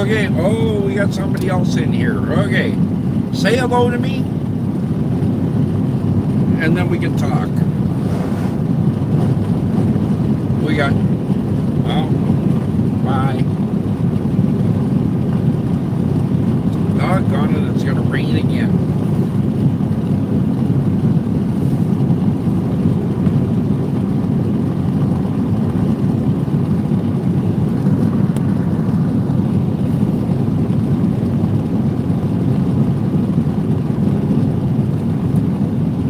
Okay, oh, we got somebody else in here. Okay, say hello to me, and then we can talk. We got, oh, bye. Doggone it, it's going to rain again.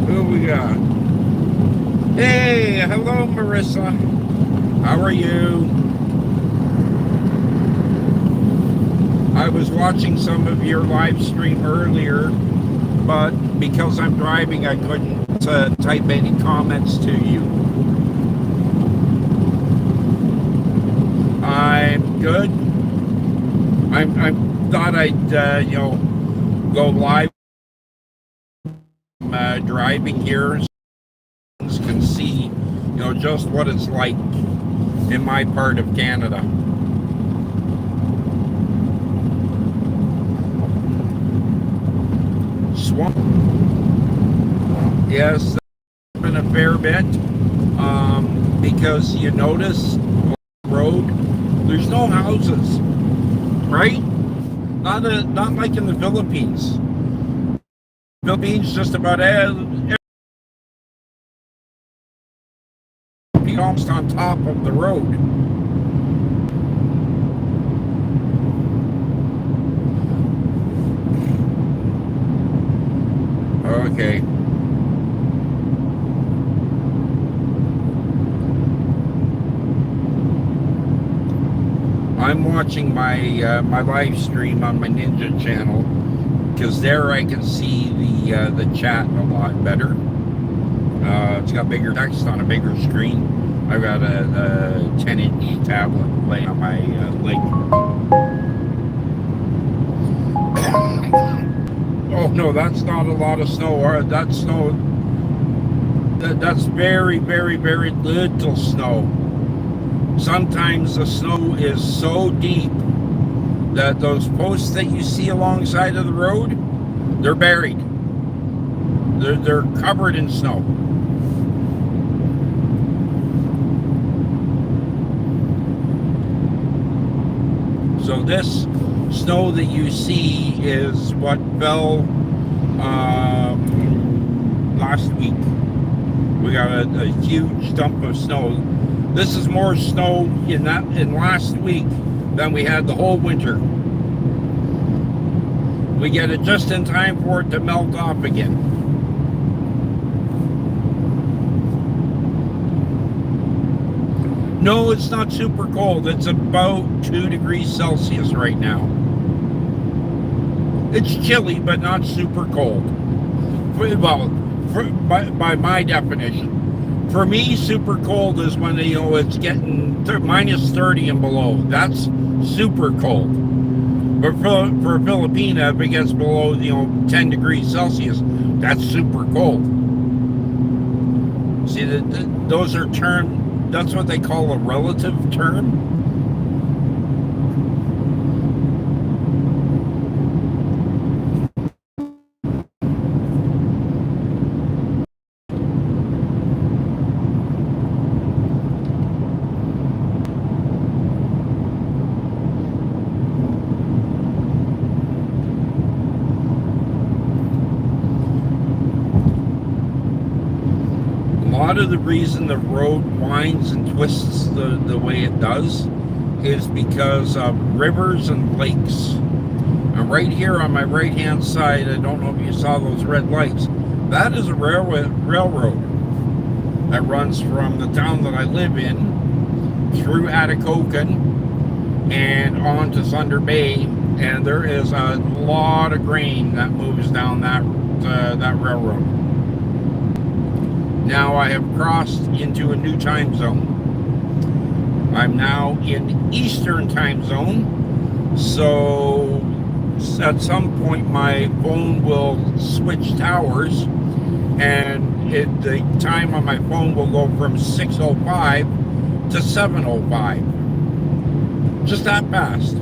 Who we got? Hey, hello, Marissa. How are you? I was watching some of your live stream earlier, but because I'm driving, I couldn't type any comments to you. I'm good. I thought I'd go live. Driving here, so can see just what it's like in my part of Canada. Swamp. Yes, that's been a fair bit. Because you notice on the road, there's no houses, right? Not like in the Philippines. Philippines, just about every almost on top of the road. Okay. I'm watching my my live stream on my Ninja channel because there I can see the chat a lot better. It's got bigger text on a bigger screen. I've got a 10-inch tablet laying on my leg. Oh no, that's not a lot of snow. That's snow. That's very, very, very little snow. Sometimes the snow is so deep that those posts that you see alongside of the road, they're buried. They're covered in snow. So this snow that you see is what fell last week. We got a huge dump of snow. This is more snow in last week than we had the whole winter. We get it just in time for it to melt off again. No, it's not super cold. It's about 2 degrees Celsius right now. It's chilly, but not super cold. Well, by my definition. For me, super cold is when it's getting minus 30 and below. That's super cold. But for a Filipina, if it gets below 10 degrees Celsius, that's super cold. See, those are termed. That's what they call a relative term. A lot of the reason the road winds and twists the way it does is because of rivers and lakes. And right here on my right hand side, I don't know if you saw those red lights, that is a railroad that runs from the town that I live in through Atikokan and on to Thunder Bay, and there is a lot of grain that moves down that railroad. Now I have crossed into a new time zone. I'm now in Eastern time zone, so at some point my phone will switch towers, and the time on my phone will go from 6:05 to 7:05. Just that fast.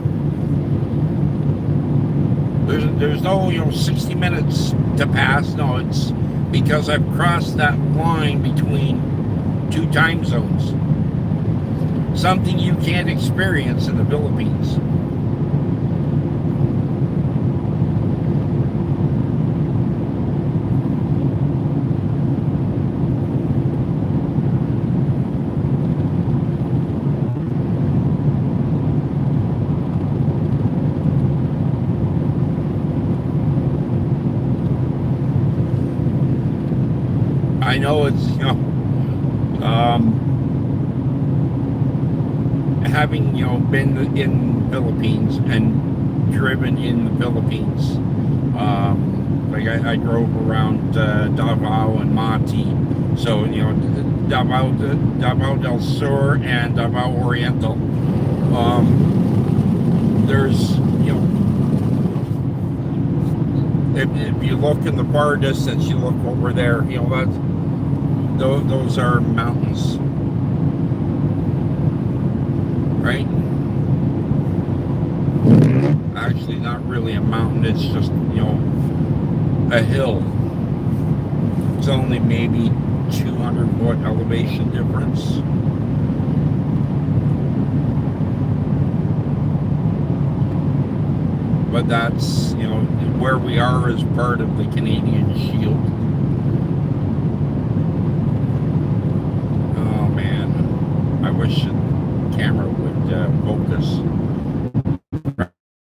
There's no 60 minutes to pass. No, it's because I've crossed that line between two time zones. Something you can't experience in the Philippines. I know it's, having, been in Philippines and driven in the Philippines. Like I drove around Davao and Mati. So, Davao del Sur and Davao Oriental. There's, if you look in the far distance, you look over there, those are mountains, right? Actually, not really a mountain, it's just, a hill. It's only maybe 200-foot elevation difference. But that's, where we are is part of the Canadian Shield. Oh man, I wish the camera would focus.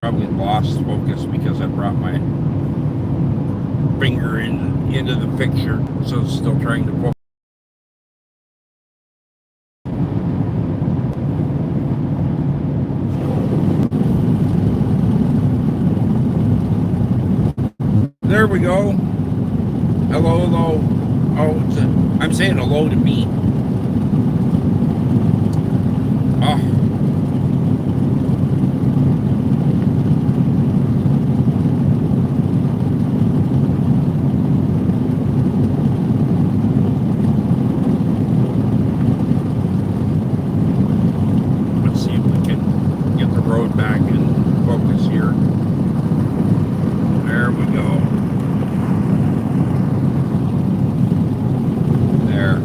Probably lost focus because I brought my finger into the picture, so it's still trying to focus. There we go. Hello, hello. Oh, I'm saying hello to me. Oh. Let's see if we can get the road back in focus here. There we go. There.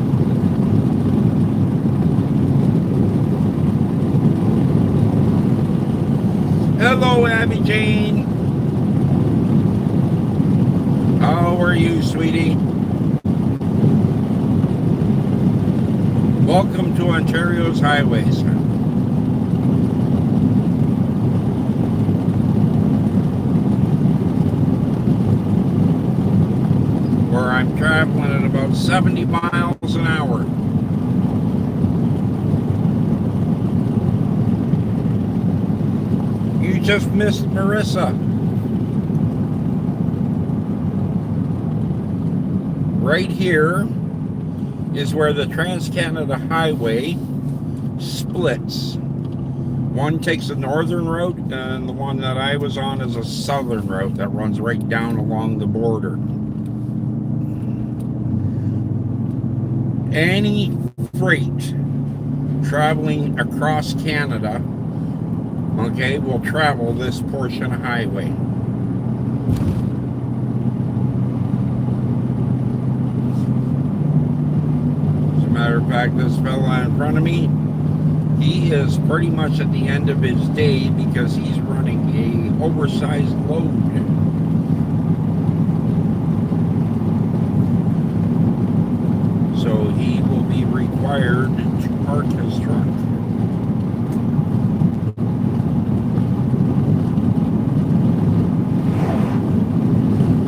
Hello, Abby Jane. How are you, sweetie? Welcome to Ontario's highways. Where I'm traveling at about 70 miles an hour. You just missed Marissa. Right here is where the Trans-Canada Highway splits. One takes a northern route, and the one that I was on is a southern route that runs right down along the border. Any freight traveling across Canada, okay, will travel this portion of highway. As a matter of fact, this fella in front of me, he is pretty much at the end of his day because he's running a oversized load. So he will be required to park his truck.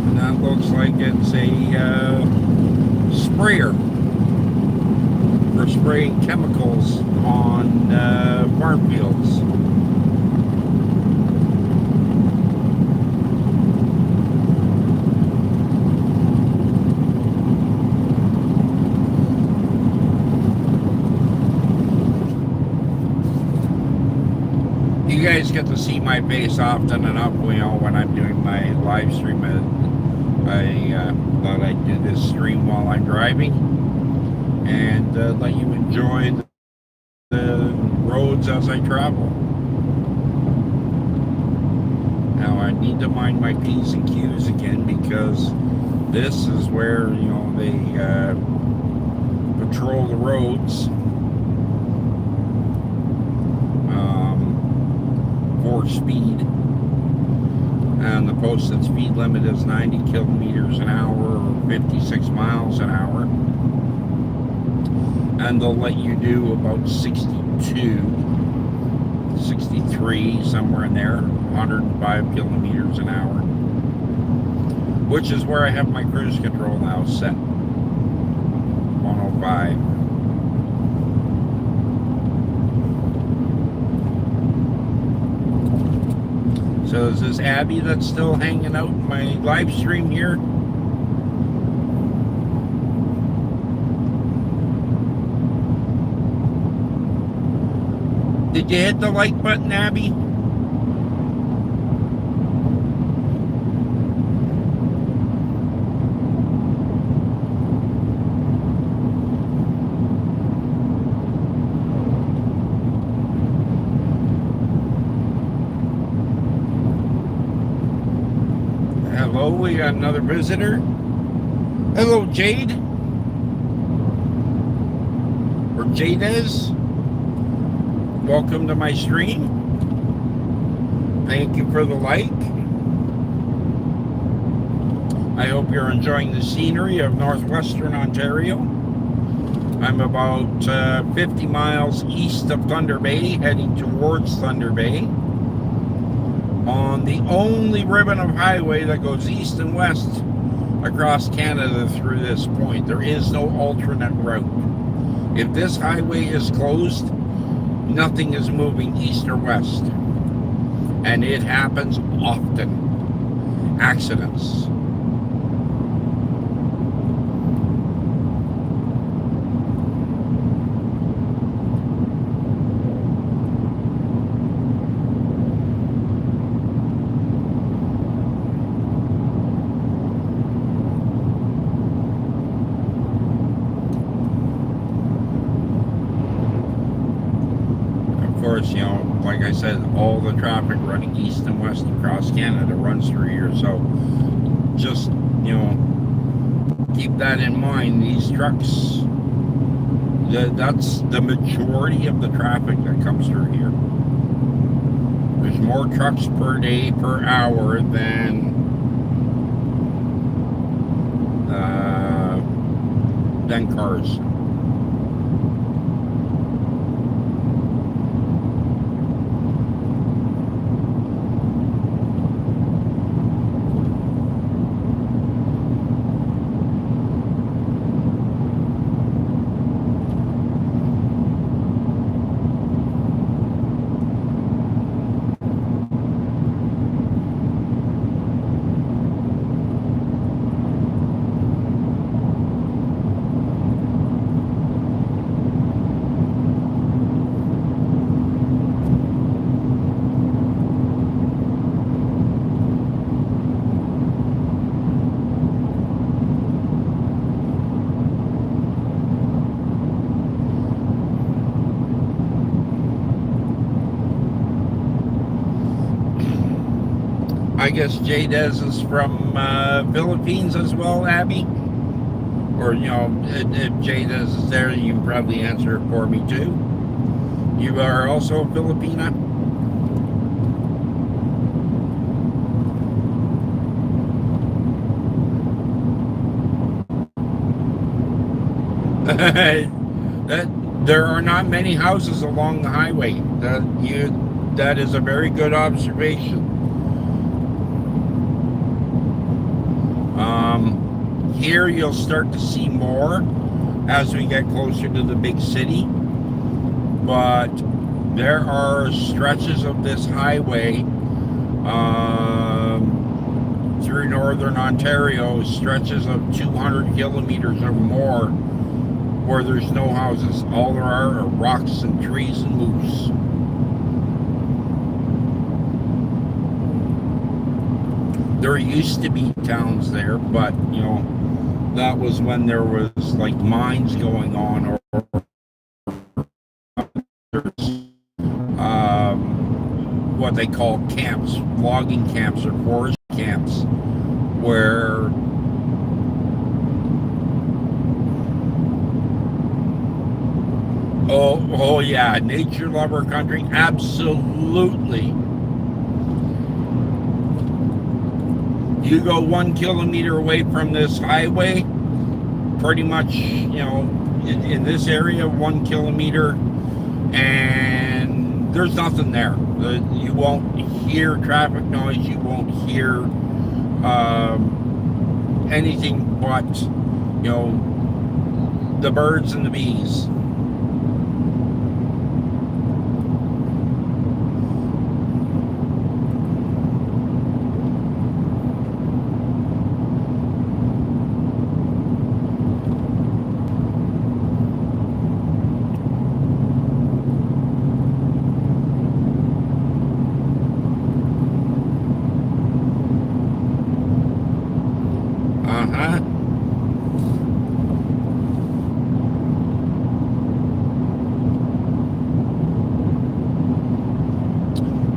And that looks like it's a sprayer for spraying chemicals on farm fields. You guys get to see my face often enough, when I'm doing my live stream. I thought I'd do this stream while I'm driving and let you enjoy the roads as I travel. Now I need to mind my P's and Q's again, because this is where, they patrol the roads for speed. And the posted speed limit is 90 kilometers an hour or 56 miles an hour. And they'll let you do about 62, 63, somewhere in there, 105 kilometers an hour. Which is where I have my cruise control now set. 105. So is this Abby that's still hanging out in my live stream here? Did you hit the like button, Abby? Hello, we got another visitor. Hello, Jade. Or Jadez. Welcome to my stream. Thank you for the like. I hope you're enjoying the scenery of northwestern Ontario. I'm about 50 miles east of Thunder Bay, heading towards Thunder Bay, on the only ribbon of highway that goes east and west across Canada through this point. There is no alternate route. If this highway is closed, nothing is moving east or west. And it happens often. Accidents. Like I said, all the traffic running east and west across Canada runs through here. So just, keep that in mind. These trucks, that's the majority of the traffic that comes through here. There's more trucks per day, per hour than cars. I guess Jadez is from Philippines as well, Abby. Or, if Jadez is there, you can probably answer it for me too. You are also a Filipina? There are not many houses along the highway. That is a very good observation. Here you'll start to see more as we get closer to the big city, but there are stretches of this highway through northern Ontario, stretches of 200 kilometers or more, where there's no houses. All there are rocks and trees and moose. There used to be towns there, but that was when there was like mines going on, or what they call camps, logging camps or forest camps, where oh yeah, nature lover country, absolutely. You go 1 kilometer away from this highway, pretty much, in this area, 1 kilometer, and there's nothing there. You won't hear traffic noise. You won't hear anything but, the birds and the bees.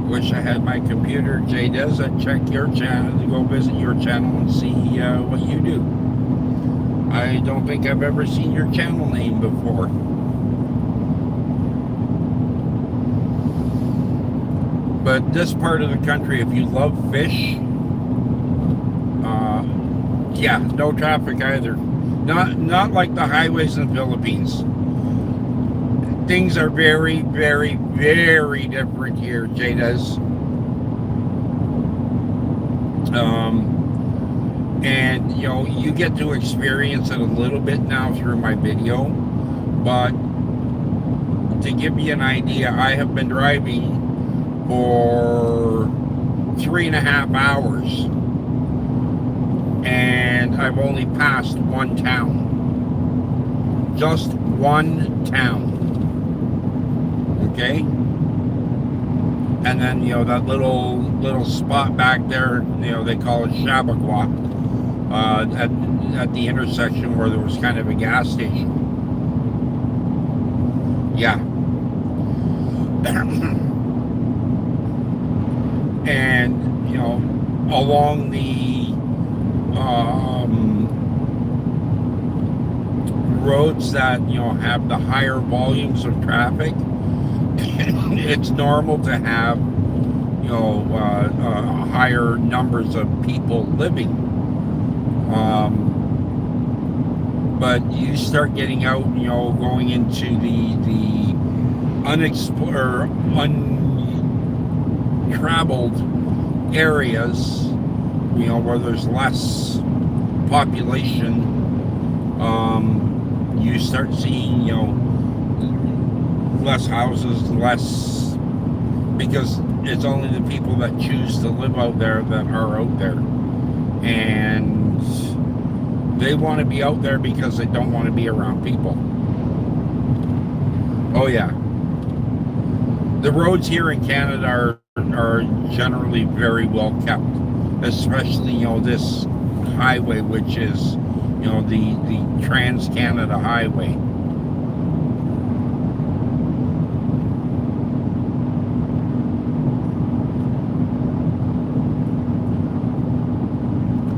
Wish I had my computer. Jay does. I'd check your channel, to go visit your channel and see what you do. I don't think I've ever seen your channel name before. But this part of the country, if you love fish, yeah, no traffic either. Not like the highways in the Philippines. Things are very, very, very different here, Jada's. And you get to experience it a little bit now through my video, but to give you an idea, I have been driving for 3.5 hours, and I've only passed one town. Just one town. Okay? And then, that little spot back there, they call it Shabakwa, at the intersection where there was kind of a gas station. Yeah. And, along the roads that, have the higher volumes of traffic, it's normal to have, higher numbers of people living. But you start getting out, going into the unexplored, untraveled areas, where there's less population. You start seeing, less houses, less, because it's only the people that choose to live out there that are out there, and they want to be out there because they don't want to be around people. Oh yeah, the roads here in Canada are generally very well kept, especially this highway, which is the Trans-Canada Highway.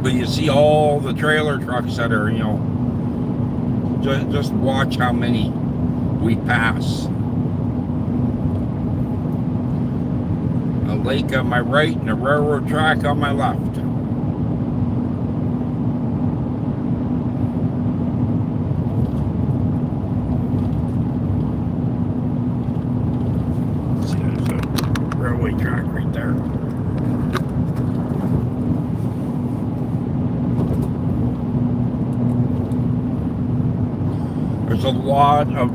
But you see all the trailer trucks that are, just watch how many we pass. A lake on my right and a railroad track on my left. See, there's a railway track right there. There's a lot of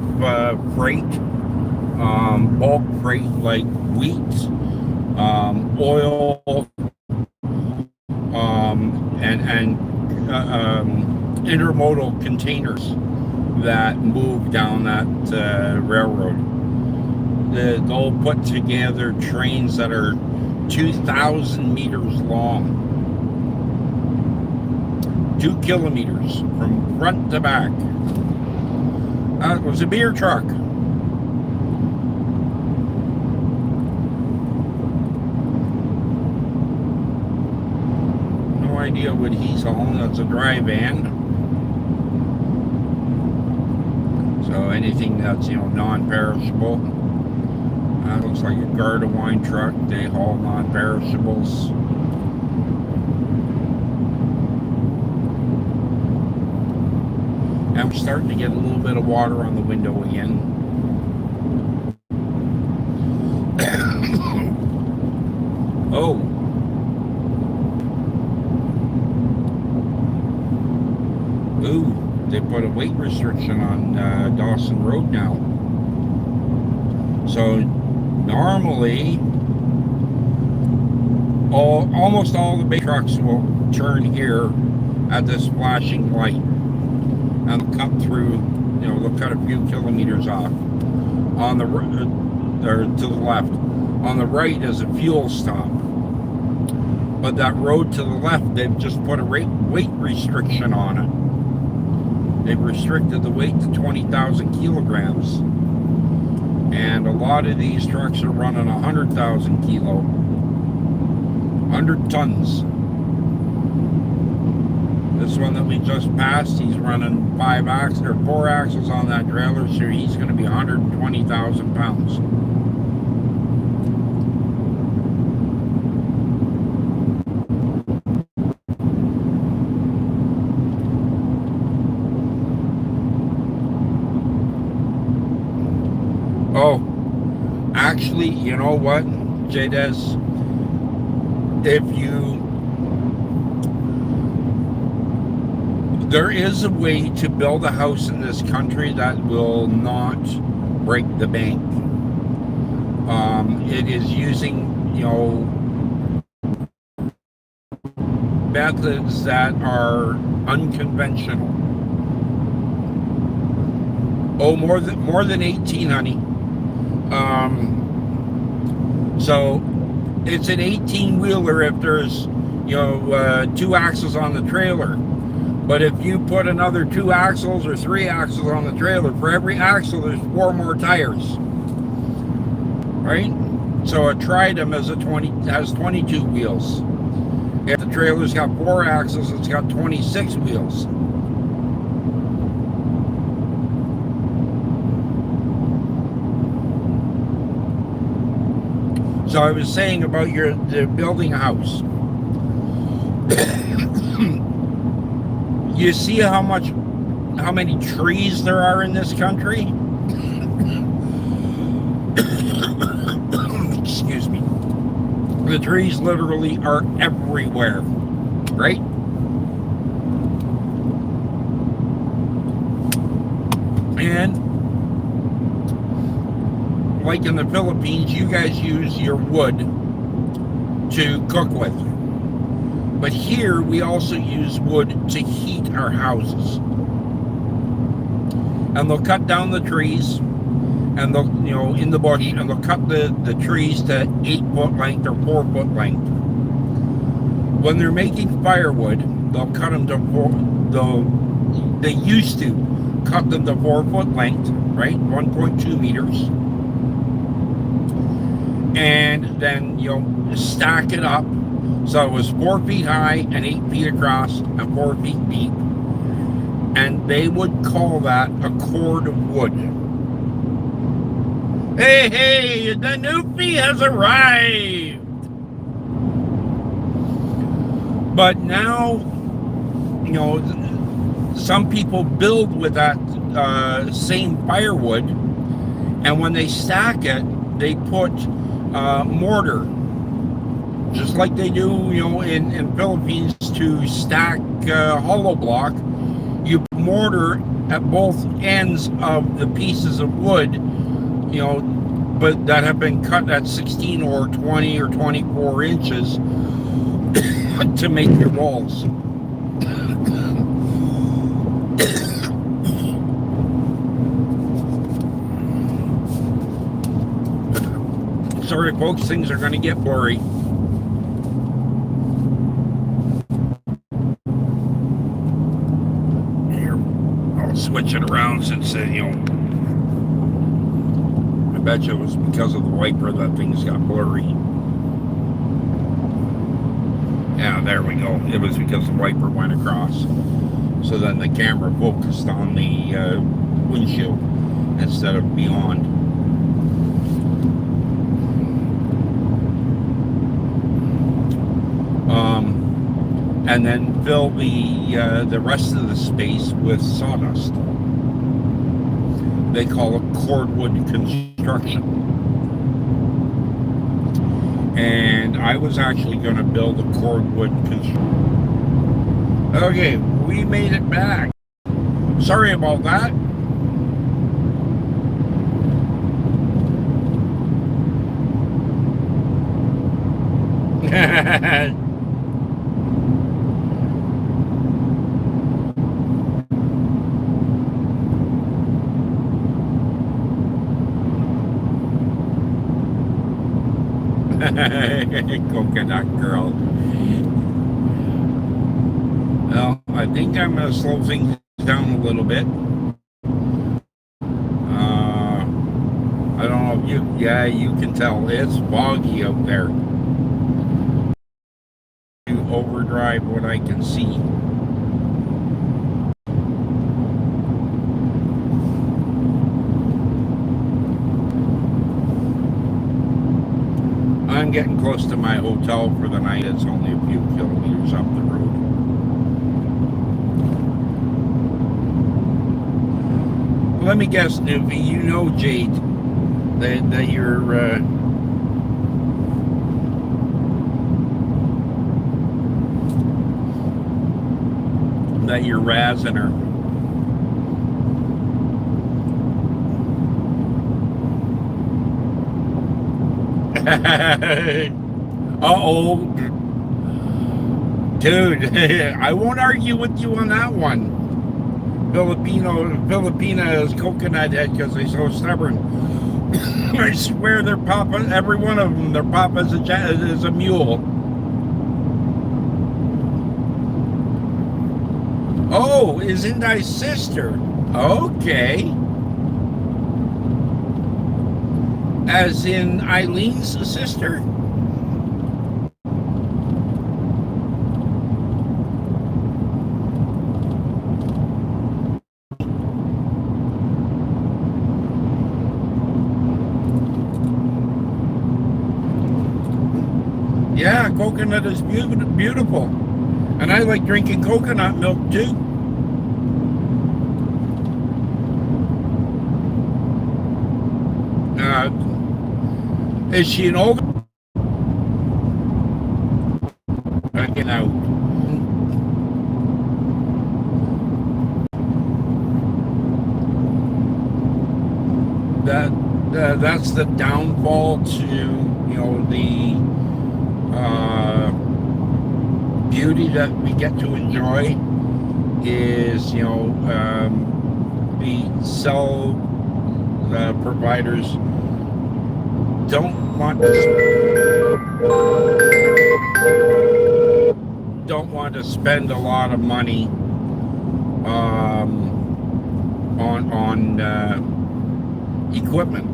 freight, bulk freight like wheat, oil, and intermodal containers that move down that railroad. They'll put together trains that are 2,000 meters long, 2 kilometers from front to back. It was a beer truck. idea what he's hauling. That's a dry van. So anything that's, non-perishable. That looks like a Garda wine truck. They haul non-perishables. And we're starting to get a little bit of water on the window again. Oh. Ooh, they put a weight restriction on Dawson Road now. So normally, almost all the big trucks will turn here at this flashing light and cut through. They'll cut a few kilometers off on the or to the left. On the right is a fuel stop. But that road to the left, they've just put a weight restriction on it. They've restricted the weight to 20,000 kilograms. And a lot of these trucks are running 100,000 kilo. 100 tons. This one that we just passed, he's running 4 axles on that trailer, so he's going to be 120,000 pounds. Oh, actually, you know what, Jades? There is a way to build a house in this country that will not break the bank. It is using, methods that are unconventional. Oh, more than 18, honey. So it's an 18-wheeler if there's, 2 axles on the trailer. But if you put another 2 axles or 3 axles on the trailer, for every axle there's 4 more tires. Right? So a Tridem has 22 wheels. If the trailer's got 4 axles, it's got 26 wheels. So I was saying about the building a house. You see how many trees there are in this country? Excuse me. The trees literally are everywhere, right? And like in the Philippines, you guys use your wood to cook with. But here we also use wood to heat our houses. And they'll cut down the trees and they'll, in the bush, and they'll cut the trees to 8-foot length or 4-foot length. When they're making firewood, they'll cut them to they used to cut them to 4-foot length, right? 1.2 meters. And then, stack it up. So it was 4 feet high and 8 feet across and 4 feet deep. And they would call that a cord of wood. Hey, the Newfie has arrived. But now, some people build with that same firewood. And when they stack it, they put mortar. Just like they do, in Philippines to stack hollow block, you put mortar at both ends of the pieces of wood, but that have been cut at 16 or 20 or 24 inches to make your walls. Sorry, folks, things are going to get blurry. Switch it around since, I bet you it was because of the wiper that things got blurry. Yeah, there we go. It was because the wiper went across. So then the camera focused on the windshield instead of beyond. And then fill the rest of the space with sawdust. They call it cordwood construction. And I was actually going to build a cordwood construction. Okay, we made it back. Sorry about that. Coconut girl. Well, I think I'm going to slow things down a little bit. I don't know if you can tell it's foggy out there. To overdrive what I can see. I'm getting close to my hotel for the night. It's only a few kilometers up the road. Let me guess, Newbie, you know Jade, that you're razzing her. Uh-oh. Dude, I won't argue with you on that one. Filipina is coconut head because they're so stubborn. I swear their papa, every one of them, their papa is a mule. Oh, is Indai's sister? Okay. As in Eileen's sister? Yeah, coconut is beautiful. And I like drinking coconut milk too. Is she an old? Get out. That's the downfall to the beauty that we get to enjoy is the cell providers don't want to spend a lot of money on equipment,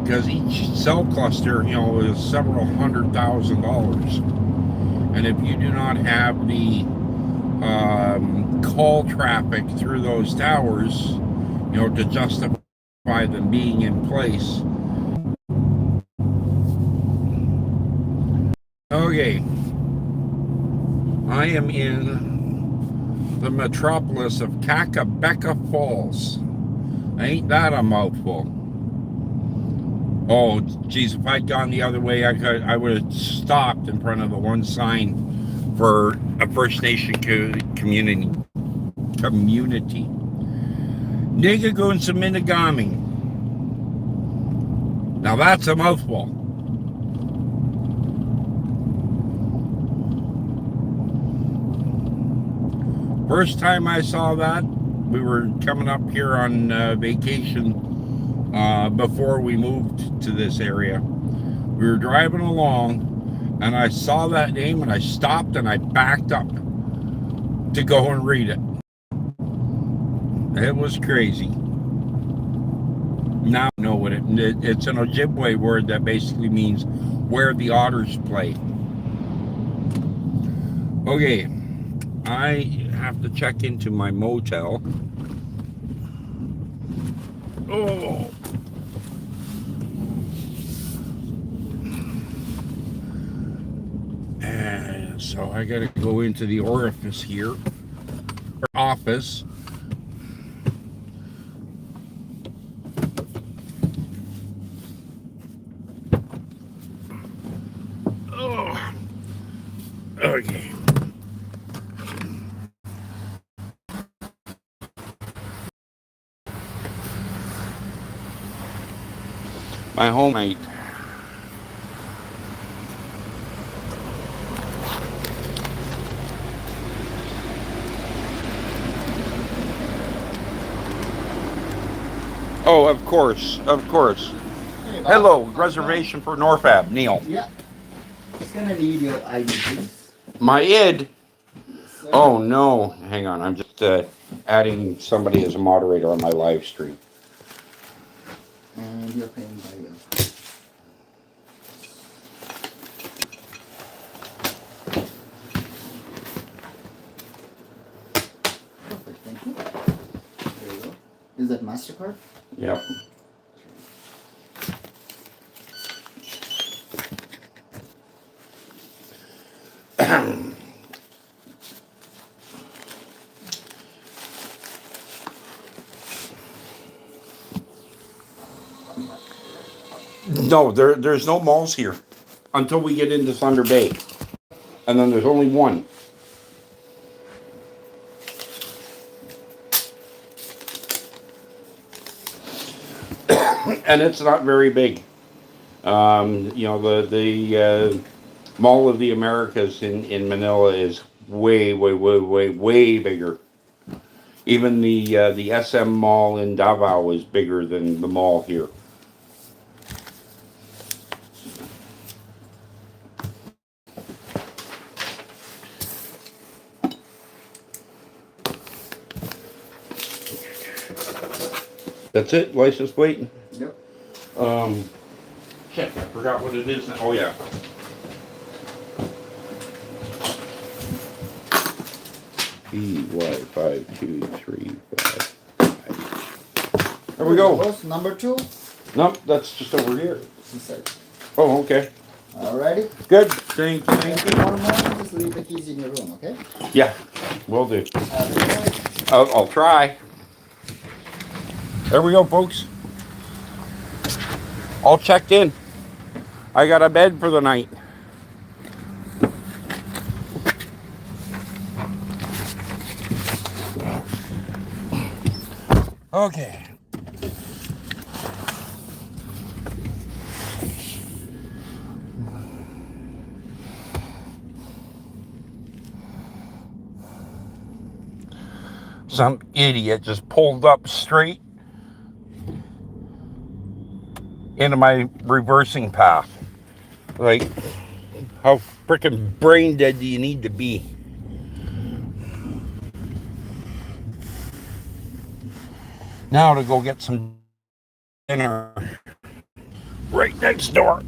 because each cell cluster is several $100,000, and if you do not have the call traffic through those towers to justify them being in place. Okay, I am in the metropolis of Kakabeka Falls. Ain't that a mouthful? Oh, geez, if I'd gone the other way, I would have stopped in front of the one sign for a First Nation community. Nigagoon Saminagami. Now that's a mouthful. First time I saw that, we were coming up here on vacation before we moved to this area. We were driving along and I saw that name and I stopped and I backed up to go and read it. It was crazy. Now I know what it's an Ojibwe word that basically means where the otters play. Okay, I have to check into my motel. Oh. And so I gotta go into the orifice here, office. Oh, okay. My homemate. Oh, of course, of course. Hey, Bob. Hello, reservation for Norfab, Neil. Yeah. Just gonna need your ID, please. My id. Sir. Oh no, hang on. I'm just adding somebody as a moderator on my live stream. And you're paying by your. Perfect, thank you. There you go. Is that MasterCard? Yep. No, there's no malls here until we get into Thunder Bay, and then there's only one. And it's not very big. The Mall of the Americas in Manila is way bigger. Even the SM Mall in Davao is bigger than the mall here. That's it. License plate. Yep. Shit, I forgot what it is now. Oh yeah. BY5235. There we go. Boss, number 2. Nope, that's just over here. Inside. Oh, okay. Alrighty. Good. Thank you. One more, just leave the keys in your room, okay? Yeah, will do. Okay. I'll try. There we go, folks. All checked in. I got a bed for the night. Okay. Some idiot just pulled up straight into my reversing path. Like, how freaking brain dead do you need to be? Now to go get some dinner right next door.